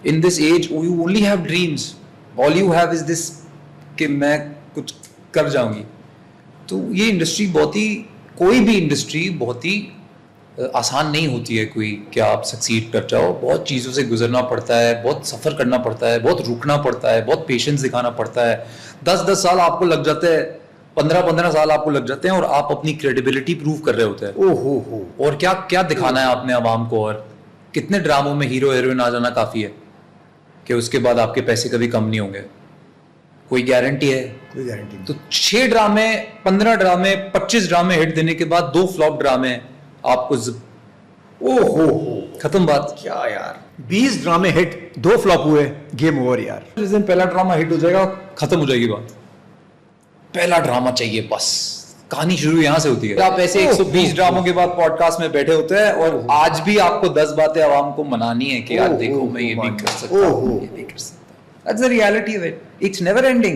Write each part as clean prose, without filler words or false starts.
In this age you only have dreams, all you have is this کہ میں کچھ کر جاؤں گی. تو یہ انڈسٹری بہت ہی, کوئی بھی انڈسٹری بہت ہی آسان نہیں ہوتی ہے کوئی کہ آپ سکسیڈ کر جاؤ. بہت چیزوں سے گزرنا پڑتا ہے, بہت سفر کرنا پڑتا ہے, بہت رکنا پڑتا ہے, بہت پیشنس دکھانا پڑتا ہے. 10 سال آپ کو لگ جاتے ہیں, 15 سال آپ کو لگ جاتے ہیں, اور آپ اپنی کریڈیبلٹی پروو کر رہے ہوتے ہیں. اور کیا کیا دکھانا ہے آپ نے عوام کو, اور کتنے ڈراموں میں ہیرو ہیروئن آ جانا کافی ہے کہ اس کے بعد آپ کے پیسے کبھی کم نہیں ہوں گے. کوئی گارنٹی ہے؟ کوئی گارنٹی نہیں. تو 6 ڈرامے, 15 ڈرامے, 25 ڈرامے ہٹ دینے کے بعد 2 فلاپ ڈرامے آپ کو ختم بات. کیا یار 20 ڈرامے ہٹ, 2 فلاپ ہوئے, گیم اوور یار. جس دن پہلا ڈرامہ ہٹ ہو جائے گا ختم ہو جائے گی بات. پہلا ڈرامہ چاہیے بس, کہانی شروع یہاں سے ہوتی ہے. آپ ایسے 120 ڈراموں کے بعد پوڈ کاسٹ میں بیٹھے ہوتے ہیں, اور آج بھی آپ کو 10 باتیں عوام کو منانی ہے کہ یار دیکھو میں یہ نہیں کر سکتا, یہ نہیں کر سکتا. That's the reality of it. It's never ending.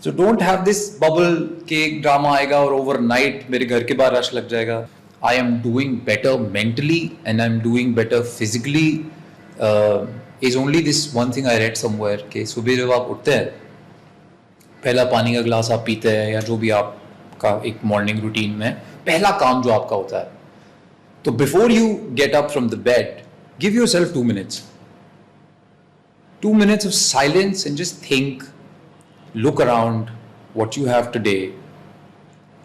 So don't have this bubble کہ ایک ڈرامہ آئے گا اور اوور نائٹ میرے گھر کے باہر رش لگ جائے گا. I am doing better mentally and I'm doing better physically. Is only this one thing I read somewhere کہ صبح جب آپ اٹھتے ہیں, پہلا پانی کا گلاس آپ پیتے ہیں, یا جو بھی آپ کا ایک مارننگ روٹین میں پہلا کام جو آپ کا ہوتا ہے, تو before you get up from the bed, give yourself 2 minutes. 2 minutes of silence and just think, look around what you have today,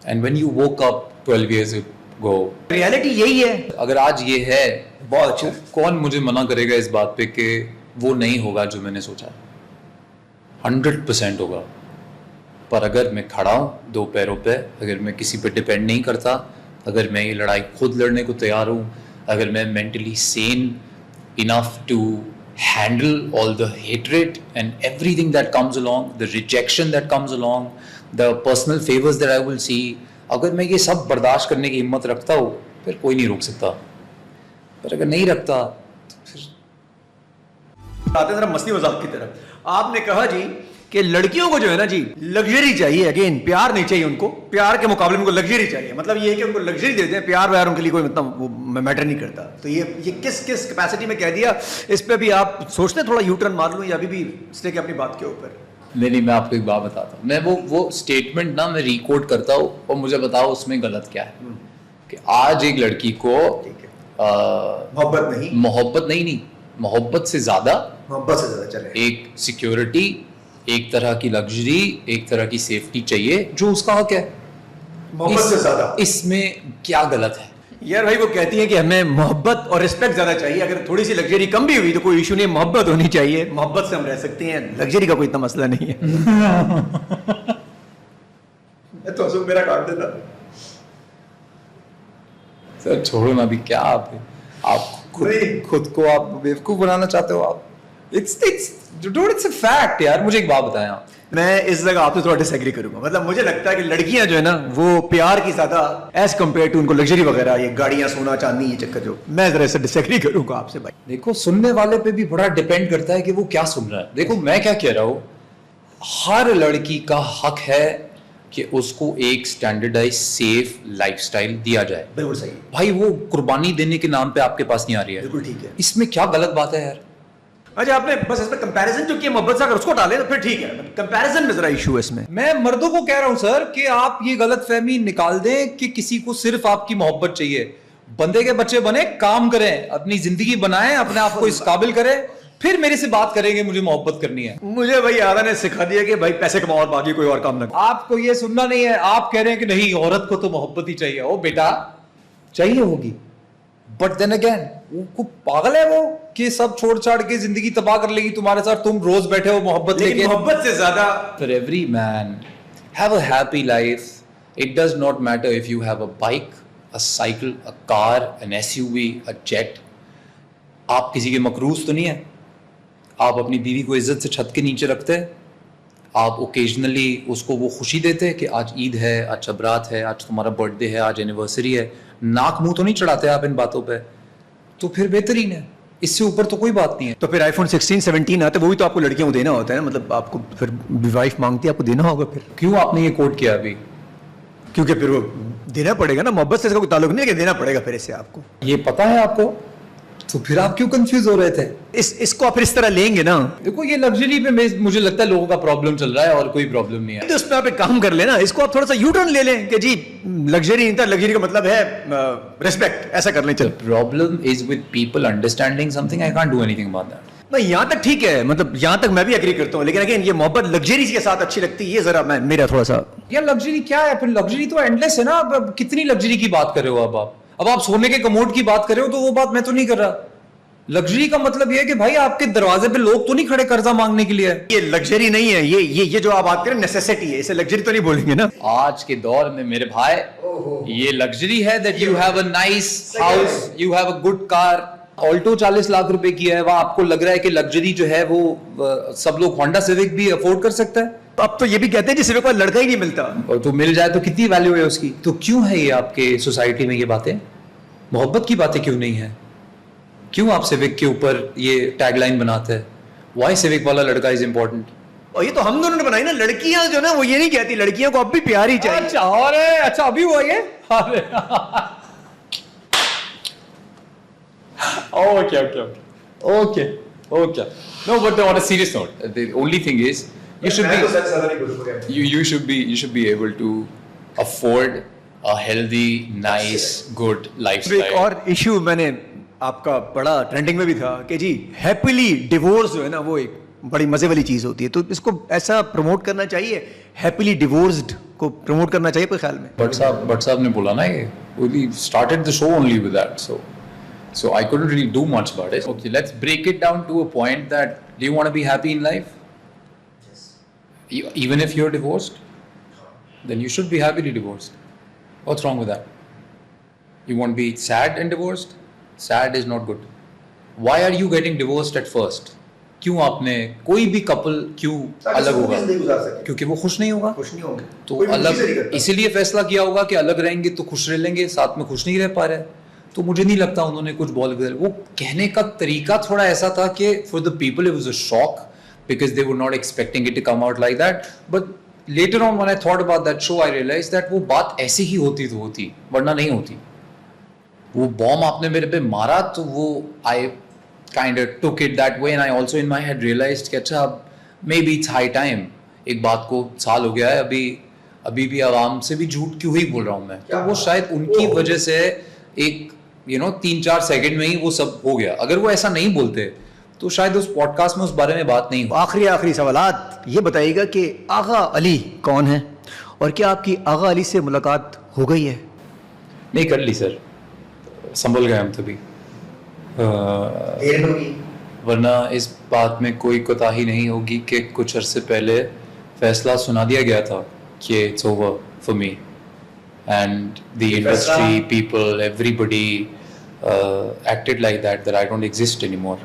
and when you woke up 12 years ago. Reality یہی ہے. اگر آج یہ ہے, بہت اچھا, کون مجھے منع کرے گا اس بات پہ کہ وہ نہیں ہوگا جو میں نے سوچا. 100% ہوگا. پر اگر میں کھڑا ہوں 2 پیروں پہ, اگر میں کسی پہ ڈپینڈ نہیں کرتا, اگر میں یہ لڑائی خود لڑنے کو تیار ہوں, اگر میں mentally sane enough to handle all the hatred and everything that comes along, the rejection that comes along, the personal favors that I will see, اگر میں یہ سب برداشت کرنے کی ہمت رکھتا ہوں, پھر کوئی نہیں روک سکتا. پر اگر نہیں رکھتا تو پھر آتے ذرا مستی مذاق کی طرف. آپ نے کہا جی کہ لڑکیوں کو جو ہے نا جی لگژری چاہیے. اگین پیار نہیں چاہیے ان کو, پیار کے مقابلے میں ان کو لگژری چاہیے. مطلب یہ ہے کہ ان کو لگژری دے دیں, پیار ویار ان کے لیے کوئی مطلب وہ میٹر نہیں کرتا. تو یہ کس کیپیسٹی میں کہہ دیا, اس پہ بھی آپ سوچتے ہیں تھوڑا یو ٹرن مار لوں, یا ابھی بھی اسٹے کے اپنی بات کے اوپر؟ نہیں, میں آپ کو ایک بات بتاتا ہوں. میں وہ اسٹیٹمنٹ نا میں ریکارڈ کرتا ہوں, اور مجھے بتاؤ اس میں غلط کیا ہے. کہ آج ایک لڑکی کو محبت سے زیادہ چلے, ایک سیکیورٹی, ایک طرح کی لگژری, ایک طرح کی سیفٹی چاہیے جو اس کا حق ہے. محبت سے زیادہ اس میں کیا غلط ہے یار؟ بھائی وہ کہتی ہیں کہ ہمیں محبت اور رسپیکٹ زیادہ چاہیے. اگر تھوڑی سی لگژری کم بھی ہوئی تو کوئی ایشو نہیں, محبت ہونی چاہیے, محبت سے ہم رہ سکتے ہیں, لگژری کا کوئی اتنا مسئلہ نہیں ہے. تو میرا کاٹ دیتا سر, چھوڑو نا ابھی. کیا آپ خود کو آپ بیوقوف بنانا چاہتے ہو آپ؟ It's a fact یار. مجھے ایک بات بتائیں آپ. میں اس جگہ آپ سے تھوڑا ڈس ایگری کروں گا. مطلب مجھے لگتا ہے کہ لڑکیاں جو ہے نا وہ پیار کی زیادہ ایز کمپیئر ٹو ان کو لگژری وغیرہ, یہ گاڑیاں, سونا چاندی, یہ چکر, جو میں ذرا سے ڈس ایگری کروں گا آپ سے. بھائی دیکھو, سننے والے پہ بھی بڑا ڈیپینڈ کرتا ہے کہ وہ کیا سن رہا ہے. دیکھو میں کیا کہہ رہا ہوں, ہر لڑکی کا حق ہے کہ اس کو ایک اسٹینڈرڈائز سیف لائف سٹائل دیا جائے. بالکل صحیح بھائی. وہ قربانی دینے کے نام پہ آپ کے پاس نہیں آ رہی ہے. بالکل ٹھیک ہے. اس میں کیا غلط بات ہے یار؟ اچھا آپ نے بس اس میں کمپیریزن جو کیا محبت سے, اگر اس کو ڈالیں تو پھر ٹھیک ہے. کمپیریزن میں ذرا ایشو ہے اس میں. میں مردوں کو کہہ رہا ہوں سر کہ آپ یہ غلط فہمی نکال دیں کہ کسی کو صرف آپ کی محبت چاہیے. بندے کے بچے بنے, کام کریں, اپنی زندگی بنائیں, اپنے آپ کو اس قابل کریں, پھر میرے سے بات کریں گے مجھے محبت کرنی ہے. مجھے بھائی آدھا نے سکھا دیا کہ بھائی پیسے کماؤ اور باقی کوئی اور کام نہ کرو. آپ کو یہ سننا نہیں ہے. آپ کہہ رہے ہیں کہ نہیں, عورت کو تو محبت ہی چاہیے. او بیٹا, چاہیے ہوگی, بٹ دین اگین وہ پاگل ہے وہ کہ سب چھوڑ چھاڑ کے زندگی تباہ کر لے گی تمہارے ساتھ. تم روز بیٹھے ہو محبت لے کے. محبت سے زیادہ for every man have a happy life. It does not matter if you have a bike, a cycle, a car, an SUV, a jet. آپ کسی کے مقروض تو نہیں ہے. آپ اپنی بیوی کو عزت سے چھت کے نیچے رکھتے, آپ اوکیجنلی اس کو وہ خوشی دیتے کہ آج عید ہے, آج چبرات ہے, آج تمہارا برتھ ڈے ہے, آج اینیورسری ہے. ناک منہ تو نہیں چڑھاتے آپ ان باتوں پہ, تو پھر بہترین ہے. اس سے اوپر تو کوئی بات نہیں ہے. تو پھر آئی فون 16 17 آتا ہے, وہ بھی تو آپ کو لڑکیوں کو دینا ہوتا ہے نا. مطلب آپ کو پھر وائف مانگتی ہے, آپ کو دینا ہوگا. پھر کیوں آپ نے یہ کوٹ کیا ابھی؟ کیونکہ پھر وہ دینا پڑے گا نا. محبت سے اس کا کوئی تعلق نہیں ہے کہ دینا پڑے گا پھر اسے. آپ کو یہ پتا ہے آپ کو تو پھر آپ کیوں کنفیوز ہو رہے تھے؟ اس کو آپ اس طرح لیں گے نا, دیکھو یہ لگژری پہ مجھے لگتا ہے لوگوں کا پرابلم چل رہا ہے اور کوئی پرابلم نہیں ہے. تو اس پہ آپ ایک کام کر لینا, اس کو آپ تھوڑا سا یو ٹرن لے لیں کہ جی لگژری نہیں تھا, لگژری کا مطلب ہے ریسپیکٹ, ایسا کر لیں. چل problem is with people understanding some thing, I can't do any thing about that. نہیں یہاں تک ٹھیک ہے, مطلب یہاں تک میں بھی اگری کرتا ہوں, لیکن اگین یہ محبت لگژری کے ساتھ اچھی لگتی ہے, یہ ذرا میرا تھوڑا سا. یار لگژری کیا ہے پھر؟ لگژری تو اینڈلیس ہے نا. اب کتنی لگژری کی بات کر رہے ہو اب آپ سونے کے کموڈ کی بات کر رہے ہو, تو وہ بات میں تو نہیں کر رہا. لگژری کا مطلب یہ ہے کہ بھائی آپ کے دروازے پہ لوگ تو نہیں کھڑے قرضہ مانگنے کے لیے. یہ لگژری نہیں ہے, یہ جو آپ بات کریں نیسیسٹی ہے, اسے لگژری تو نہیں بولیں گے نا. آج کے دور میں میرے بھائی یہ لگژری ہے that you have a nice house, you have a good car. Alto 40 lakh روپے کی ہے, وہاں آپ کو لگ رہا ہے کہ لگژری جو ہے وہ سب لوگ ہونڈا سیوک بھی افورڈ کر سکتا ہے. اب تو یہ بھی کہتے ہیں جس کوئی لڑکا ہی نہیں ملتا, اور تو مل جائے تو کتنی ویلیو ہے اس کی. تو کیوں ہے یہ آپ کے سوسائٹی میں یہ باتیں, محبت کی باتیں کیوں نہیں ہیں؟ کیوں آپ سیوک کے اوپر یہ ٹیگ لائن بناتے ہیں, وائی سیوک والا لڑکا از امپورٹنٹ؟ اور یہ تو ہم دونوں نے بنائی نا. لڑکیاں جو نا وہ یہ نہیں کہتی, لڑکیوں کو اب بھی پیار ہی چاہیے. اچھا اور اچھا ابھی ہوا یہ. Okay. No, but on a serious note, the only thing is you should be able to afford a healthy, nice, good lifestyle. ایک اور ایشو میں نے آپ کا پڑھا, ٹرینڈنگ میں بھی تھا, کہ جی ہیپیلی ڈیورس جو ہے نا وہ ایک بڑی مزے والی چیز ہوتی ہے, تو اس کو ایسا پروموٹ کرنا چاہیے, ہیپیلی ڈیورسڈ کو پروموٹ کرنا چاہیے کوئی خیال میں. بٹ صاحب نے بولا نا, یہ we started the show only with that, so I couldn't really do much about it. Okay, let's break it down to a point that do you want to be happy in life? Yes. Even if you're divorced, then you should be happily divorced. What's wrong with that? You want to be sad and divorced? Sad is not good. Why are you getting divorced at first? کیوں آپ نے کوئی بھی کپل کیوں الگ ہوگا؟ کیونکہ وہ خوش نہیں ہوگا, تو الگ اسی لیے فیصلہ کیا ہوگا کہ الگ رہیں گے تو خوش رہ لیں گے, ساتھ میں خوش نہیں رہ پا رہے. تو مجھے نہیں لگتا انہوں نے کچھ وہ کہنے کا طریقہ تھوڑا ایسا تھا کہ for the people it was a shock because they were not expecting it to come out like that. But later on when I thought about that show I realized that وہ بات ایسے ہی ہوتی تو ہوتی, ورنہ نہیں ہوتی. وہ بوم آپ نے میرے پہ مارا تو وہ I kind of took it that way, and I also in my head realized کہ اچھا maybe it's high time. ایک بات کو سال ہو گیا ہے, ابھی بھی عوام سے بھی جھوٹ کیوں ہی بول رہا ہوں میں. تو وہ شاید ان کی وجہ سے ایک 3-4 سیکنڈ میں ہی وہ سب ہو گیا. اگر وہ ایسا نہیں بولتے تو شاید اس پوڈ کاسٹ میں اس بارے میں بات نہیں ہو. آخری سوالات یہ بتائیے گا کہ آغا علی کون ہے, اور کیا آپ کی آغا علی سے ملاقات ہو گئی ہے؟ نہیں کر لی سر, سنبھل گئے ہم تبھی, ورنہ اس بات میں کوئی کوتاہی نہیں ہوگی کہ کچھ عرصے پہلے فیصلہ سنا دیا گیا تھا کہ it's over for me. And the industry, people, everybody acted like that I don't exist anymore.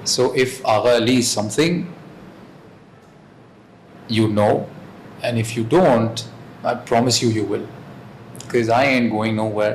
So if Agha Ali is something, you know, and if you don't, I promise you will. Because I ain't going nowhere.